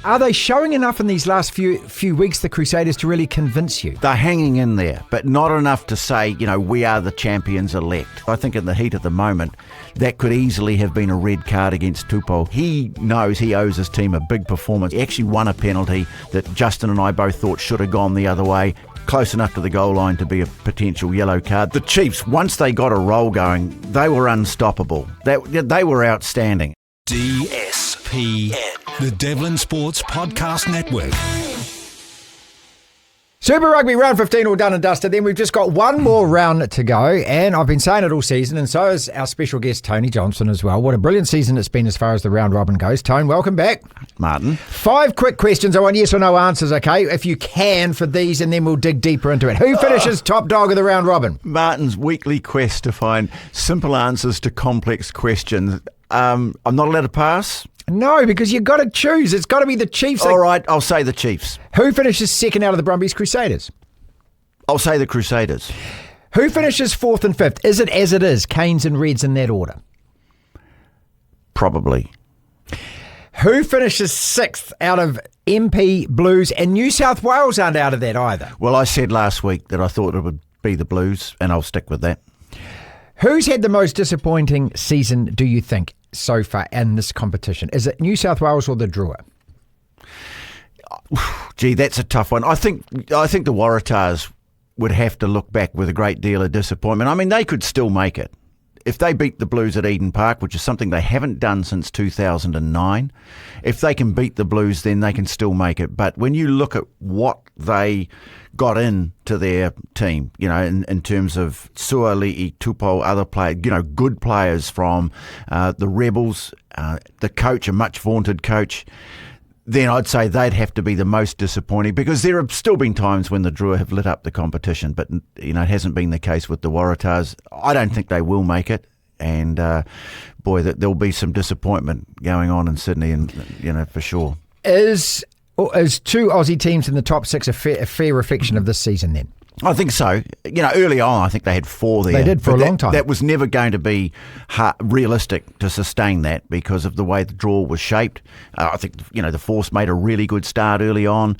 Are they showing enough in these last few weeks, the Crusaders, to really convince you? They're hanging in there, but not enough to say, we are the champions elect. I think in the heat of the moment, that could easily have been a red card against Tupou. He knows he owes his team a big performance. He actually won a penalty that Justin and I both thought should have gone the other way. Close enough to the goal line to be a potential yellow card. The Chiefs, once they got a roll going, they were unstoppable. They were outstanding. DSPN, the Devlin Sports Podcast Network. Super Rugby round 15 all done and dusted. Then we've just got one more round to go, and I've been saying it all season, and so is our special guest Tony Johnson as well. What a brilliant season it's been as far as the round robin goes. Tone, welcome back. Martin. 5 quick questions. I want yes or no answers, okay? If you can for these, and then we'll dig deeper into it. Who finishes top dog of the round robin? Martin's weekly quest to find simple answers to complex questions. I'm not allowed to pass? No, because you've got to choose. It's got to be the Chiefs. All right, I'll say the Chiefs. Who finishes second out of the Brumbies Crusaders? I'll say the Crusaders. Who finishes 4th and 5th? Is it as it is, Canes and Reds in that order? Probably. Who finishes 6th out of MP, Blues, and New South Wales aren't out of that either? Well, I said last week that I thought it would be the Blues, and I'll stick with that. Who's had the most disappointing season, do you think, so far in this competition? Is it New South Wales or the Drua? Gee, that's a tough one. I think the Waratahs would have to look back with a great deal of disappointment. I mean, they could still make it. If they beat the Blues at Eden Park, which is something they haven't done since 2009, if they can beat the Blues, then they can still make it. But when you look at what they got into their team, in terms of Suali'i, Tupou, other players, good players from the Rebels, the coach, a much vaunted coach, then I'd say they'd have to be the most disappointing, because there have still been times when the Drua have lit up the competition, but it hasn't been the case with the Waratahs. I don't think they will make it, and there'll be some disappointment going on in Sydney, and for sure. Is 2 Aussie teams in the top 6 a fair reflection of this season then? I think so. Early on, I think they had 4 there. They did for a long time. That was never going to be realistic to sustain that because of the way the draw was shaped. I think, the Force made a really good start early on.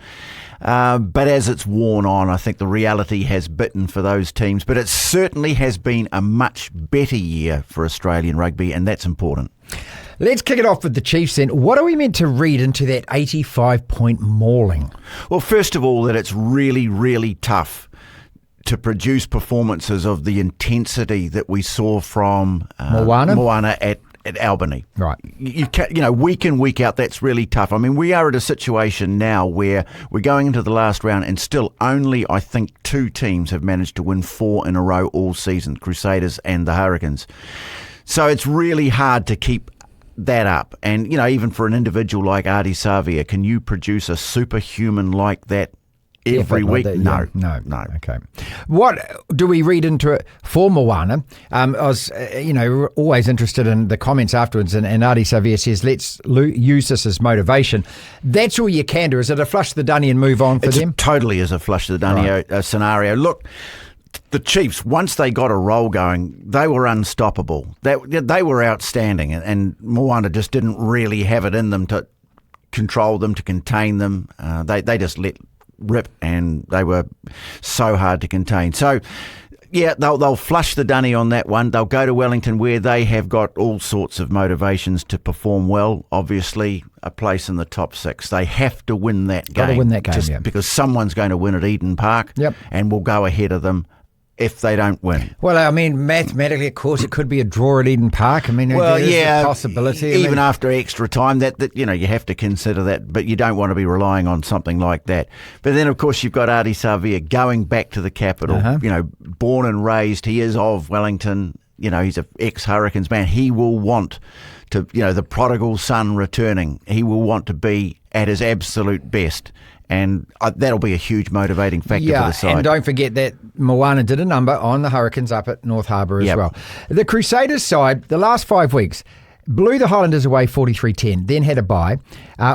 But as it's worn on, I think the reality has bitten for those teams. But it certainly has been a much better year for Australian rugby, and that's important. Let's kick it off with the Chiefs then. What are we meant to read into that 85-point mauling? Well, first of all, that it's really, really tough to produce performances of the intensity that we saw from Moana at Albany. Right. You can, week in, week out, that's really tough. I mean, we are at a situation now where we're going into the last round and still only, I think, 2 teams have managed to win 4 in a row all season, Crusaders and the Hurricanes. So it's really hard to keep that up. And, even for an individual like Ardie Savea, can you produce a superhuman like that every week? No. Okay. What do we read into it for Moana? I was, always interested in the comments afterwards, and Ardie Savea says, let's use this as motivation. That's all you can do. Is it a flush the dunny and move on for them? It totally is a flush the dunny scenario. Look, the Chiefs, once they got a roll going, they were unstoppable. They were outstanding, and Moana just didn't really have it in them to control them, to contain them. They just let rip, and they were so hard to contain. So, yeah, they'll flush the dunny on that one. They'll go to Wellington, where they have got all sorts of motivations to perform well. Obviously, a place in the top 6. They have to win that game. Got to win that game, because someone's going to win at Eden Park, and will go ahead of them if they don't win. Well, I mean, mathematically, of course, it could be a draw at Eden Park. I mean, there is a possibility. Even after extra time, that you have to consider that, but you don't want to be relying on something like that. But then, of course, you've got Ardie Savea going back to the capital. Born and raised, he is of Wellington. He's an ex-Hurricanes man. He will want to, the prodigal son returning. He will want to be at his absolute best. And that'll be a huge motivating factor for the side. And don't forget that Moana did a number on the Hurricanes up at North Harbour as well. The Crusaders side, the last 5 weeks, blew the Highlanders away 43-10, then had a bye,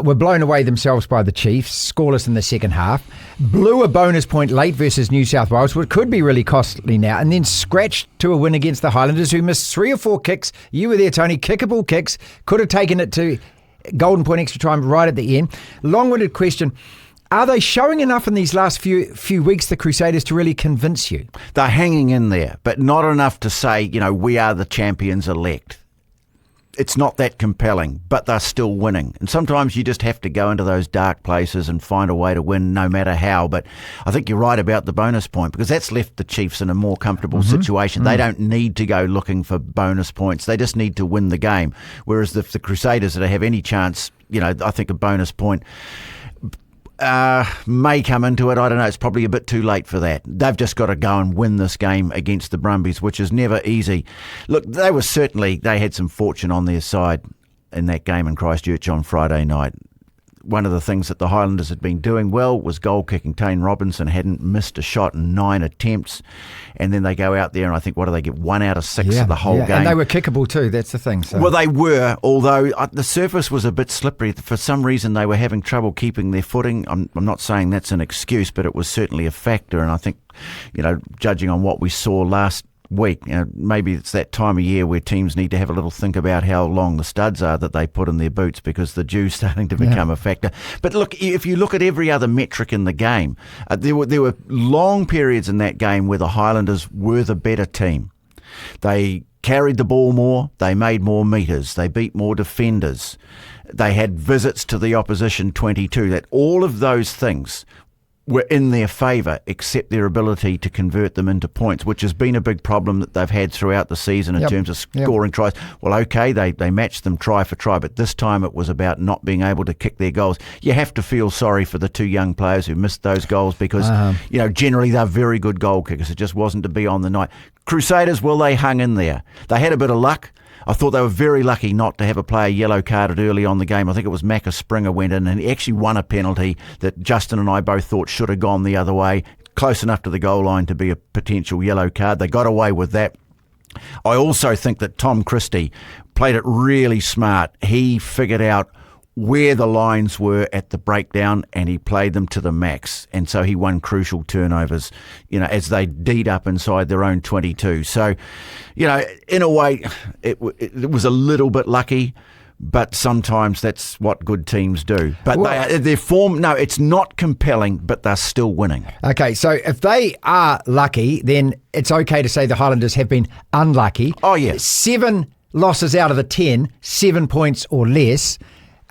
were blown away themselves by the Chiefs, scoreless in the second half, blew a bonus point late versus New South Wales, which could be really costly now, and then scratched to a win against the Highlanders, who missed 3 or 4 kicks. You were there, Tony, kickable kicks, could have taken it to golden point extra time right at the end. Long-winded question. Are they showing enough in these last few weeks, the Crusaders, to really convince you? They're hanging in there, but not enough to say, we are the champions elect. It's not that compelling, but they're still winning. And sometimes you just have to go into those dark places and find a way to win no matter how. But I think you're right about the bonus point, because that's left the Chiefs in a more comfortable situation. They don't need to go looking for bonus points. They just need to win the game. Whereas if the Crusaders that have any chance, I think a bonus point may come into it. I don't know. It's probably a bit too late for that. They've just got to go and win this game against the Brumbies, which is never easy. Look, they had some fortune on their side in that game in Christchurch on Friday night. One of the things that the Highlanders had been doing well was goal kicking. Tane Robinson hadn't missed a shot in 9 attempts. And then they go out there and I think, what do they get? 1 out of 6 of the whole game. And they were kickable too, that's the thing. So. Well, they were, although the surface was a bit slippery. For some reason, they were having trouble keeping their footing. I'm not saying that's an excuse, but it was certainly a factor. And I think, judging on what we saw last week, maybe it's that time of year where teams need to have a little think about how long the studs are that they put in their boots, because the dew's starting to become a factor. But look, if you look at every other metric in the game, there were long periods in that game where the Highlanders were the better team. They carried the ball more, they made more metres, they beat more defenders, they had visits to the opposition 22. That all of those things were in their favour, except their ability to convert them into points, which has been a big problem that they've had throughout the season in terms of scoring tries. Well, okay, they matched them try for try, but this time it was about not being able to kick their goals. You have to feel sorry for the 2 young players who missed those goals, because generally they're very good goal kickers. It just wasn't to be on the night. Crusaders, well, they hung in there. They had a bit of luck. I thought they were very lucky not to have a player yellow carded early on the game. I think it was Macca Springer went in and he actually won a penalty that Justin and I both thought should have gone the other way, close enough to the goal line to be a potential yellow card. They got away with that. I also think that Tom Christie played it really smart. He figured out where the lines were at the breakdown and he played them to the max, and so he won crucial turnovers as they D'd up inside their own 22. So in a way it was a little bit lucky, but sometimes that's what good teams do. But their form, no, it's not compelling, but they're still winning. Okay, so if they are lucky, then it's okay to say the Highlanders have been unlucky. Oh yeah, 7 losses out of the 10, 7 points or less.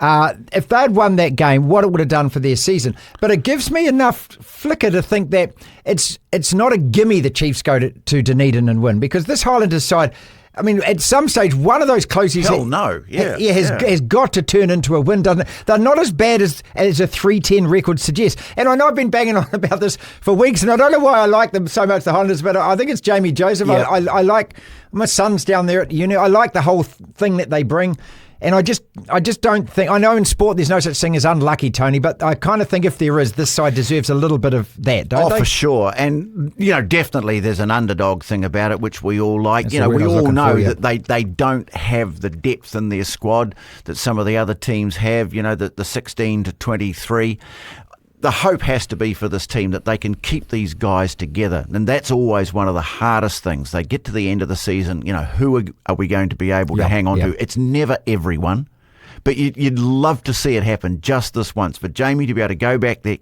If they'd won that game, what it would have done for their season. But it gives me enough flicker to think that it's not a gimme the Chiefs go to Dunedin and win, because this Highlanders side, I mean, at some stage, one of those closes has got to turn into a win, doesn't it? They're not as bad as a 3-10 record suggests. And I know I've been banging on about this for weeks, and I don't know why I like them so much, the Highlanders, but I think it's Jamie Joseph. Yeah. I like, my son's down there at uni. I like the whole thing that they bring. And I just don't think, I know in sport there's no such thing as unlucky, Tony, but I kind of think if there is, this side deserves a little bit of that, don't they? Oh, for sure. And, definitely there's an underdog thing about it, which we all like. We all know that they don't have the depth in their squad that some of the other teams have, the 16 to 23. The hope has to be for this team that they can keep these guys together. And that's always one of the hardest things. They get to the end of the season, who are we going to be able to hang on to? It's never everyone. But you'd love to see it happen just this once. For Jamie to be able to go back there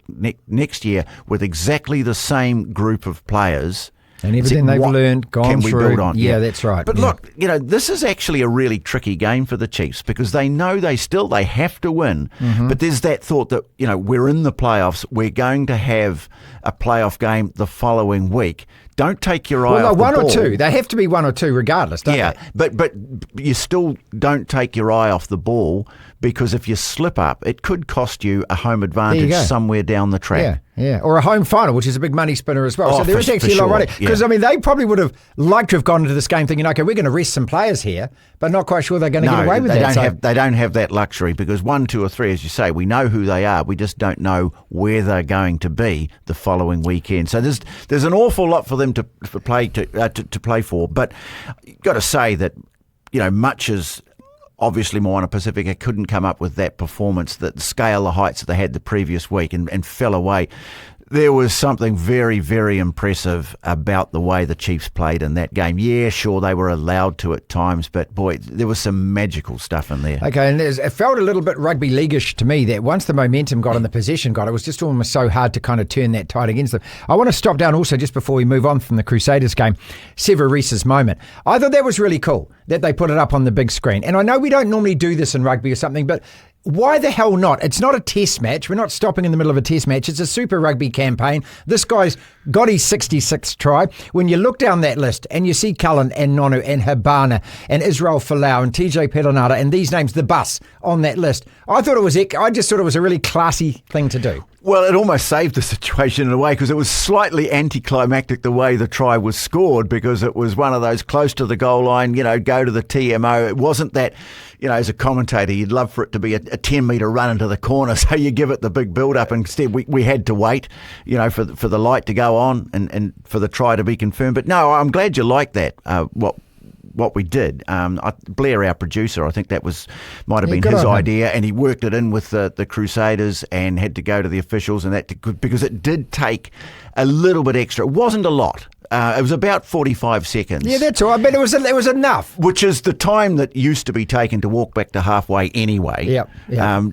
next year with exactly the same group of players. And everything they've learned, gone through. Build on? Yeah, that's right. But look, this is actually a really tricky game for the Chiefs, because they know they have to win. Mm-hmm. But there's that thought that, we're in the playoffs. We're going to have a playoff game the following week. Don't take your eye off the ball. One or two. They have to be 1 or 2 regardless, don't they? Yeah, but you still don't take your eye off the ball, because if you slip up, it could cost you a home advantage somewhere down the track. Yeah, or a home final, which is a big money spinner as well. Oh, so there is actually a lot running. Because, they probably would have liked to have gone into this game thinking, okay, we're going to rest some players here, but not quite sure they're going to get away with that. They don't have that luxury, because 1, 2 or 3, as you say, we know who they are. We just don't know where they're going to be the following weekend. So there's an awful lot for them to play for. But you've got to say that, much as obviously Moana Pasifika couldn't come up with that performance, that scale the heights that they had the previous week and fell away. There was something very, very impressive about the way the Chiefs played in that game. Yeah, sure, they were allowed to at times, but boy, there was some magical stuff in there. Okay, and it felt a little bit rugby leaguish to me that once the momentum got and the possession got, it was just almost so hard to kind of turn that tide against them. I want to stop down also just before we move on from the Crusaders game, Sevu Reece's moment. I thought that was really cool that they put it up on the big screen. And I know we don't normally do this in rugby or something, but why the hell not? It's not a test match. We're not stopping in the middle of a test match. It's a Super Rugby campaign. This guy's got his 66th try. When you look down that list and you see Cullen and Nonu and Habana and Israel Folau and TJ Peronada and these names, the bus on that list, I just thought it was a really classy thing to do. Well, it almost saved the situation in a way because it was slightly anticlimactic the way the try was scored because it was one of those close to the goal line, go to the TMO. It wasn't that, as a commentator, you'd love for it to be a 10-metre run into the corner, so you give it the big build-up. Instead, we had to wait, for the light to go on and for the try to be confirmed. But no, I'm glad you like that, what we did. Blair, our producer, I think that might have been his idea, and he worked it in with the Crusaders and had to go to the officials and because it did take a little bit extra. It wasn't a lot. It was about 45 seconds. Yeah, that's all right, but it was enough. Which is the time that used to be taken to walk back to halfway anyway. Yep.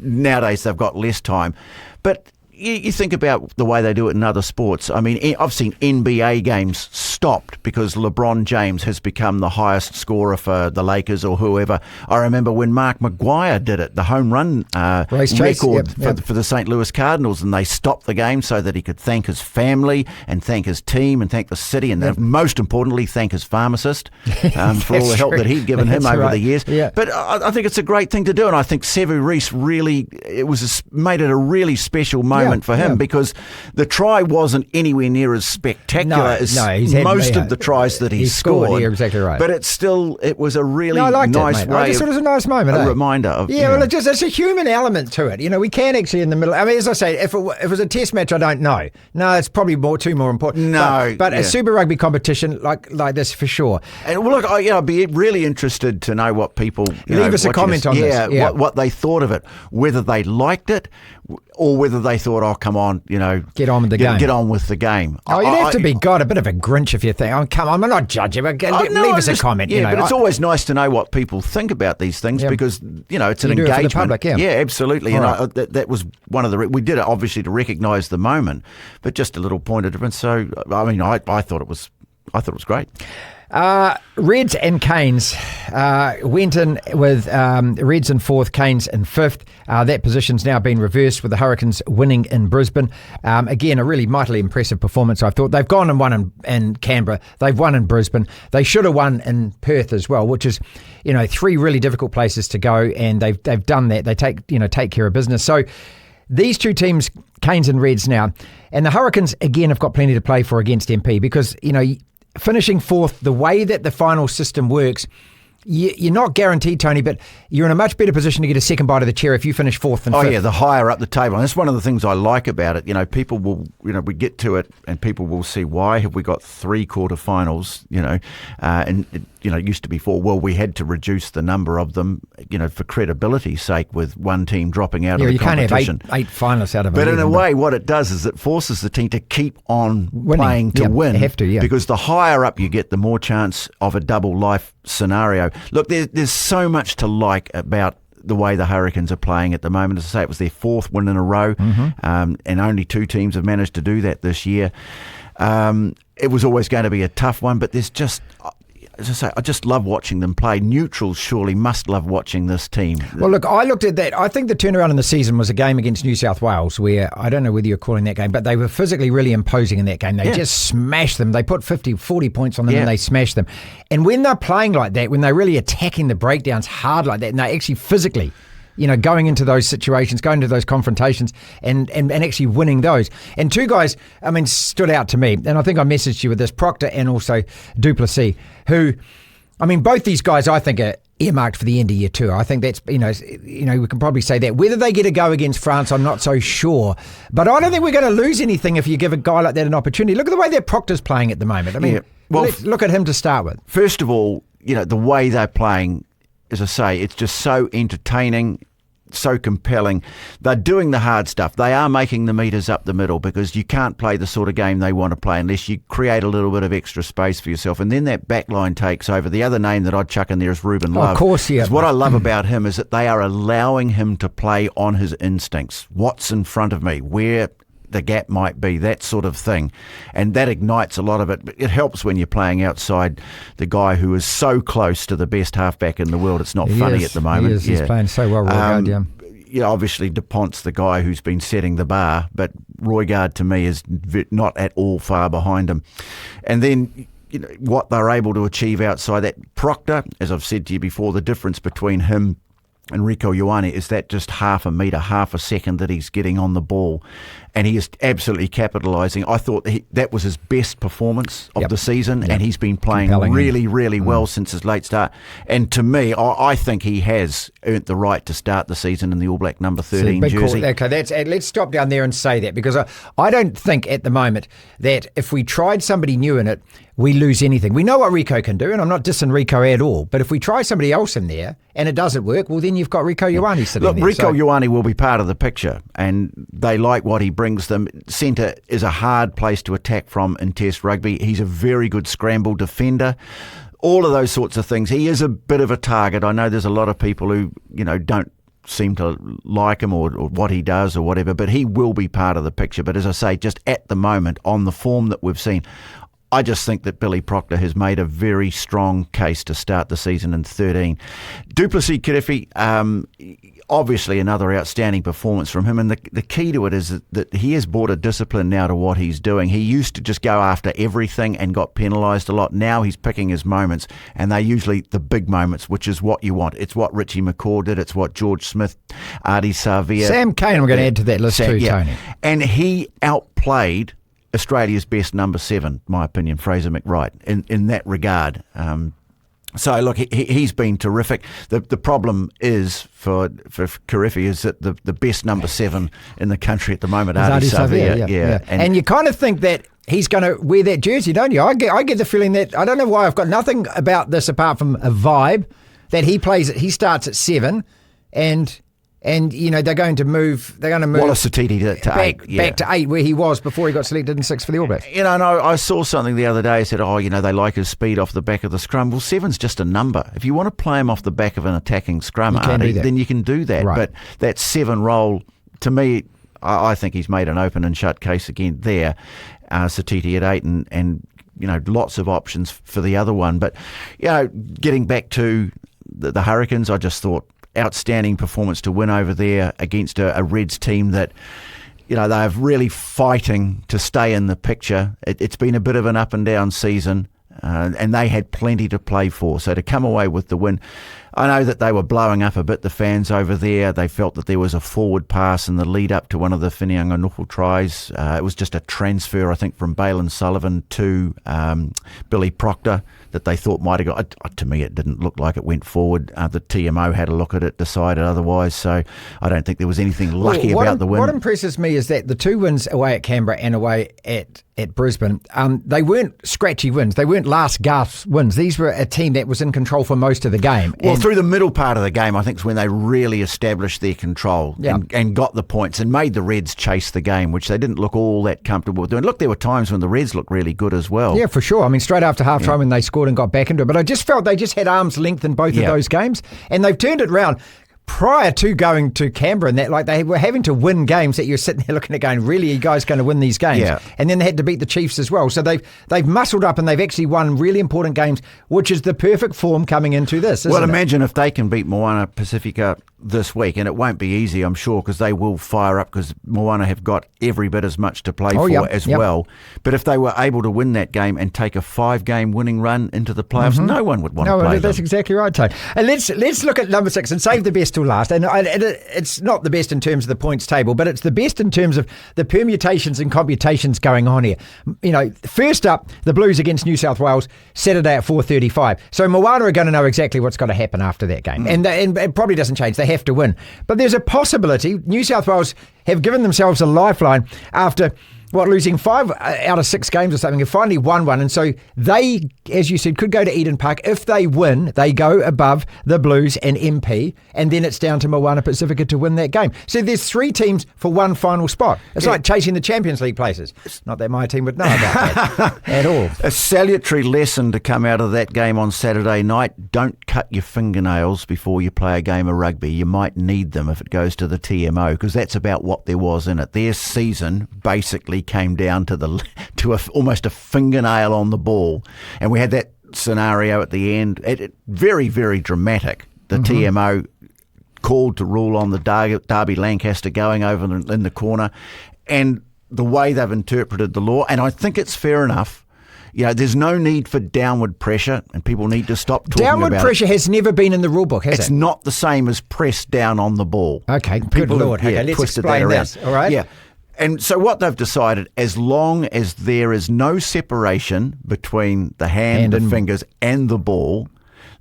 Nowadays they've got less time. But you think about the way they do it in other sports. I mean, I've seen NBA games stopped because LeBron James has become the highest scorer for the Lakers or whoever. I remember when Mark Maguire did it, the home run record for the St. Louis Cardinals, and they stopped the game so that he could thank his family and thank his team and thank the city and most importantly, thank his pharmacist for all the help that he'd given him over the years. Yeah. But I think it's a great thing to do, and I think Sevu Reece made it a really special moment for him because the try wasn't anywhere near as spectacular as most of the tries that he scored. You're exactly right. But it was a really nice way. I just thought it was a nice moment. A reminder of it's a human element to it. We can actually in the middle. I mean, as I say, if it was a test match, I don't know. No, it's probably too more important. No, but a Super Rugby competition like this for sure. And look, I'd be really interested to know what people leave us a comment on this. Yeah, what they thought of it, whether they liked it or whether they thought, oh, come on, get on with the game. Get on with the game. Oh, you'd have to be a bit of a Grinch if you think, oh, come on, I'm not judging, but leave us a comment. Yeah, but it's always nice to know what people think about these things because, it's an engagement. Do it for the public, yeah, absolutely. And that was one of we did it obviously to recognise the moment, but just a little point of difference. So, I mean, I thought it was great. Reds and Canes went in with Reds in fourth, Canes in fifth. That position's now been reversed with the Hurricanes winning in Brisbane. Again, a really mightily impressive performance, I thought. They've gone and won in Canberra. They've won in Brisbane. They should have won in Perth as well, which is, three really difficult places to go, and they've done that. They take care of business. So these two teams, Canes and Reds now, and the Hurricanes, again, have got plenty to play for against MP because, finishing fourth, the way that the final system works, you're not guaranteed, Tony, but you're in a much better position to get a second bite of the chair if you finish fourth and fifth. Oh, yeah, the higher up the table. And that's one of the things I like about it. People will, we get to it and people will see why have we got 3 quarterfinals, and it used to be 4. Well, we had to reduce the number of them, for credibility's sake with one team dropping out of the competition. You can't have 8 finalists out of it. But in a way, what it does is it forces the team to keep on playing to win. They have to, yeah. Because the higher up you get, the more chance of a double life scenario. Look, there's so much to like about the way the Hurricanes are playing at the moment. As I say, it was their 4th win in a row, and only 2 teams have managed to do that this year. It was always going to be a tough one, but there's just... As I say, I just love watching them play. Neutrals surely must love watching this team. Well, look, I looked at that. I think the turnaround in the season was a game against New South Wales where, I don't know whether you're calling that game, but they were physically really imposing in that game. They just smashed them. They put 50, 40 points on them and they smashed them. And when they're playing like that, when they're really attacking the breakdowns hard like that, and they're actually physically going into those situations, going to those confrontations and actually winning those. And 2 guys, stood out to me. And I think I messaged you with this, Proctor and also Duplessis, who, both these guys I think are earmarked for the end of year 2. I think that's, we can probably say that. Whether they get a go against France, I'm not so sure. But I don't think we're going to lose anything if you give a guy like that an opportunity. Look at the way that Proctor's playing at the moment. Look at him to start with. First of all, the way they're playing, as I say, it's just so entertaining. so compelling. They're doing the hard stuff. They are making the metres up the middle, because you can't play the sort of game they want to play unless you create a little bit of extra space for yourself. And then that back line takes over. The other name that I'd chuck in there is Ruben Love. Of course, yeah. What I love about him is that they are allowing him to play on his instincts. What's in front of me? Where the gap might be, that sort of thing. And that ignites a lot of it. It helps when you're playing outside the guy who is so close to the best halfback in the world. It's not funny at the moment. He is. He's playing so well, Roygaard, obviously DuPont's the guy who's been setting the bar, but Roygaard to me is not at all far behind him. And then what they're able to achieve outside that. Proctor, as I've said to you before, the difference between him and Rieko Ioane is that just half a metre, half a second that he's getting on the ball, and he is absolutely capitalising. I thought that was his best performance of the season, and he's been playing really well since his late start. And to me, I think he has earned the right to start the season in the All Black number 13 jersey. Okay, let's stop down there and say that, because I don't think at the moment that if we tried somebody new in it, we lose anything. We know what Rieko can do, and I'm not dissing Rieko at all, but if we try somebody else in there and it doesn't work, well, then you've got Rieko Ioane sitting there. Look, Rieko Ioane will be part of the picture, and they like what he brings them. Centre is a hard place to attack from in Test rugby. He's a very good scramble defender. All of those sorts of things. He is a bit of a target. I know there's a lot of people who, don't seem to like him or what he does or whatever, but he will be part of the picture. But as I say, just at the moment, on the form that we've seen, I just think that Billy Proctor has made a very strong case to start the season in 13. Duplessis Kirifi, obviously another outstanding performance from him, and the key to it is that he has brought a discipline now to what he's doing. He used to just go after everything and got penalised a lot. Now he's picking his moments, and they're usually the big moments, which is what you want. It's what Richie McCaw did. It's what George Smith, Artie Savia. Sam Cane, I'm going to add to that list too, Tony. And he outplayed Australia's best number 7, my opinion, Fraser McWright, in that regard. So look, he's been terrific. The problem is for Kirifi is that the best number 7 in the country at the moment, Artie Savia. Yeah. And you kind of think that he's going to wear that jersey, don't you? I get the feeling that, I don't know why, I've got nothing about this apart from a vibe that he starts at 7 and they're going to move Wallace Satiti to 8. Back to 8 where he was before he got selected in 6 for the All Blacks. And I saw something the other day, said, they like his speed off the back of the scrum. Well, 7's just a number. If you want to play him off the back of an attacking scrum, then you can do that. Right. But that 7 role, to me, I think he's made an open and shut case again there. Satiti at 8 and lots of options for the other one. But, getting back to the Hurricanes, I just thought, outstanding performance to win over there against a Reds team that, they're really fighting to stay in the picture. It's been a bit of an up and down season, and they had plenty to play for. So to come away with the win, I know that they were blowing up a bit, the fans over there. They felt that there was a forward pass in the lead up to one of the Whinianga tries. It was just a transfer, I think, from Balin Sullivan to Billy Proctor that they thought might have got. To me, it didn't look like it went forward. The TMO had a look at it, decided otherwise. So I don't think there was anything lucky about the win. What impresses me is that the 2 wins away at Canberra and away at Brisbane, they weren't scratchy wins. They weren't last gasp wins. These were a team that was in control for most of the game. Well, through the middle part of the game, I think is when they really established their control and got the points and made the Reds chase the game, which they didn't look all that comfortable with doing. Look, there were times when the Reds looked really good as well. Yeah, for sure. I mean, straight after half-time when they scored and got back into it. But I just felt they just had arm's length in both of those games, and they've turned it around. Prior to going to Canberra and that, like, they were having to win games that you're sitting there looking at going, really, are you guys going to win these games? Yeah. And then they had to beat the Chiefs as well. So they've muscled up and they've actually won really important games, which is the perfect form coming into this, isn't it? Imagine if they can beat Moana Pasifika this week, and it won't be easy, I'm sure, because they will fire up, because Moana have got every bit as much to play for as well. But if they were able to win that game and take a 5-game winning run into the playoffs, no one would want to play them. That's exactly right, Tone. And let's look at number 6 and save the best till last. And it's not the best in terms of the points table, but it's the best in terms of the permutations and computations going on here. First up, the Blues against New South Wales, Saturday at 4:35. So Moana are going to know exactly what's got to happen after that game. And it probably doesn't change. They have to win. But there's a possibility New South Wales have given themselves a lifeline after losing 5 out of 6 games or something, and finally won one. And so they, as you said, could go to Eden Park. If they win, they go above the Blues and MP, and then it's down to Moana Pasifika to win that game. So there's 3 teams for one final spot. It's like chasing the Champions League places. Not that my team would know about that at all. A salutary lesson to come out of that game on Saturday night: don't cut your fingernails before you play a game of rugby. You might need them if it goes to the TMO, because that's about what there was in it. Their season basically came down to almost a fingernail on the ball, and we had that scenario at the end. Very, very dramatic. The TMO called to rule on the Derby Lancaster going over in the corner, and the way they've interpreted the law, and I think it's fair enough. There's no need for downward pressure, and people need to stop talking about it. Downward pressure has never been in the rule book, has it? It's not the same as press down on the ball. Okay, good Lord. Okay, let's explain this, all right? Yeah. And so what they've decided, as long as there is no separation between the hand and fingers and the ball,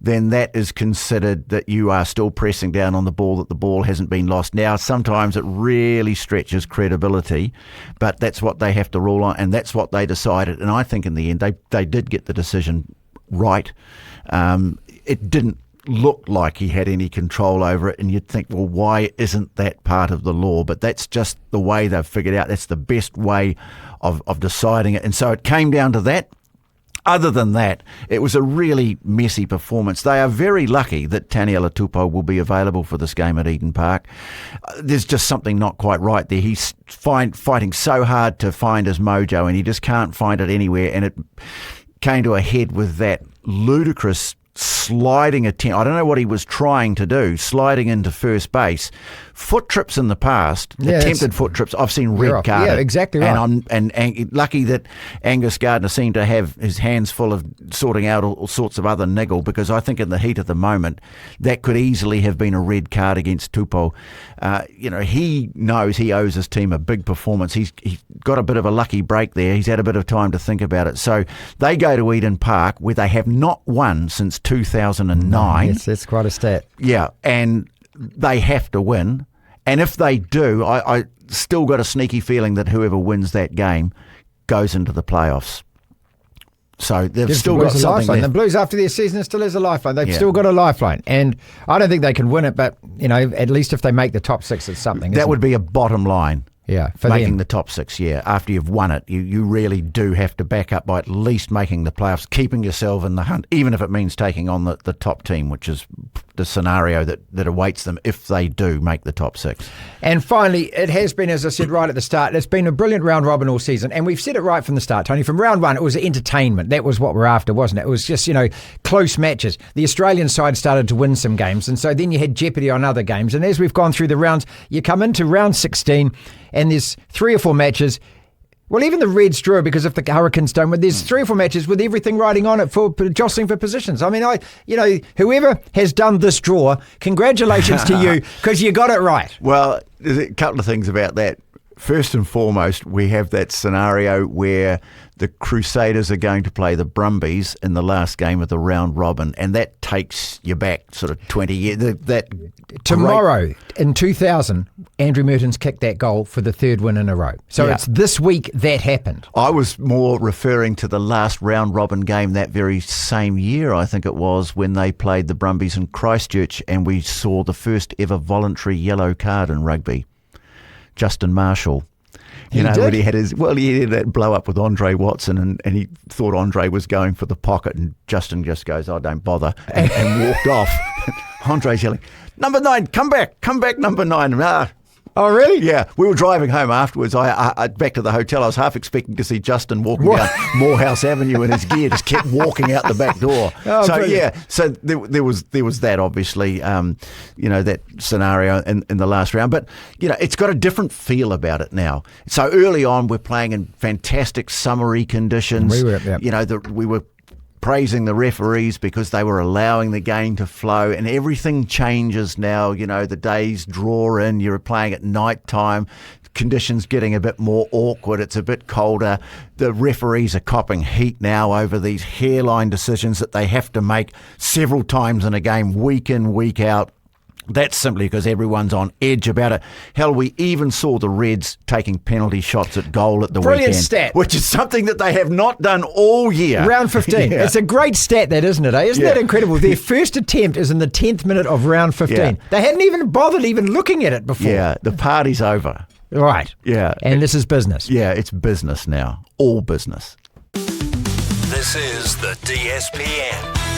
then that is considered that you are still pressing down on the ball, that the ball hasn't been lost. Now, sometimes it really stretches credibility, but that's what they have to rule on, and that's what they decided. And I think in the end, they did get the decision right. It didn't look like he had any control over it, and you'd think, well, why isn't that part of the law? But that's just the way they've figured out. That's the best way of deciding it. And so it came down to that. Other than that, it was a really messy performance. They are very lucky that Taniela Tupou will be available for this game at Eden Park. There's just something not quite right there. He's fighting so hard to find his mojo, and he just can't find it anywhere. And it came to a head with that ludicrous sliding attempt. I don't know what he was trying to do, sliding into first base. Foot trips in the past, attempted foot trips, I've seen red carded. Yeah, exactly right. And I'm lucky that Angus Gardner seemed to have his hands full of sorting out all sorts of other niggle, because I think in the heat of the moment, that could easily have been a red card against Tupou. He knows he owes his team a big performance. He's got a bit of a lucky break there. He's had a bit of time to think about it. So they go to Eden Park, where they have not won since 2009. Yes, that's quite a stat. Yeah, and they have to win. And if they do, I still got a sneaky feeling that whoever wins that game goes into the playoffs. So they've still got something left. The Blues, after their season, still has a lifeline. They've still got a lifeline. And I don't think they can win it, but, at least if they make the top 6, it's something. That would be a bottom line. Yeah, for making the top 6, after you've won it, you really do have to back up by at least making the playoffs, keeping yourself in the hunt, even if it means taking on the top team, which is the scenario that awaits them if they do make the top 6. And finally, it has been, as I said right at the start, it's been a brilliant round robin all season, and we've said it right from the start, Tony. From round 1, it was entertainment. That was what we're after, wasn't it? It was just, close matches. The Australian side started to win some games, and so then you had jeopardy on other games. And as we've gone through the rounds, you come into round 16, and there's 3 or 4 matches. Well, even the Reds drew, because if the Hurricanes don't win, there's 3 or 4 matches with everything riding on it for jostling for positions. I mean, whoever has done this draw, congratulations to you, because you got it right. Well, there's a couple of things about that. First and foremost, we have that scenario where the Crusaders are going to play the Brumbies in the last game of the round robin, and that takes you back sort of 20 years. Tomorrow, in 2000, Andrew Mertens kicked that goal for the 3rd win in a row. So it's this week that happened. I was more referring to the last round robin game that very same year, I think it was, when they played the Brumbies in Christchurch, and we saw the first ever voluntary yellow card in rugby. Justin Marshall. When he had he had that blow up with Andre Watson, and he thought Andre was going for the pocket, and Justin just goes, "Oh, don't bother," and walked off. Andre's yelling, "Number 9, come back, number 9. Oh, really? Yeah. We were driving home afterwards. I back to the hotel. I was half expecting to see Justin walking down Morehouse Avenue in his gear, just kept walking out the back door. Oh, so, brilliant. So there was that, obviously, that scenario in the last round. But, it's got a different feel about it now. So early on, we're playing in fantastic summery conditions. We were, we were praising the referees because they were allowing the game to flow, and everything changes now. The days draw in, you're playing at night time, conditions getting a bit more awkward, it's a bit colder. The referees are copping heat now over these hairline decisions that they have to make several times in a game, week in, week out. That's simply because everyone's on edge about it. Hell, we even saw the Reds taking penalty shots at goal at the Brilliant weekend. stat. Which is something that they have not done all year. Round 15. Yeah. It's a great stat, that, isn't it? Eh? Isn't that incredible? Their first attempt is in the 10th minute of round 15. Yeah. They hadn't even bothered even looking at it before. Yeah, the party's over. Right. Yeah. And this is business. Yeah, it's business now. All business. This is the DSPN.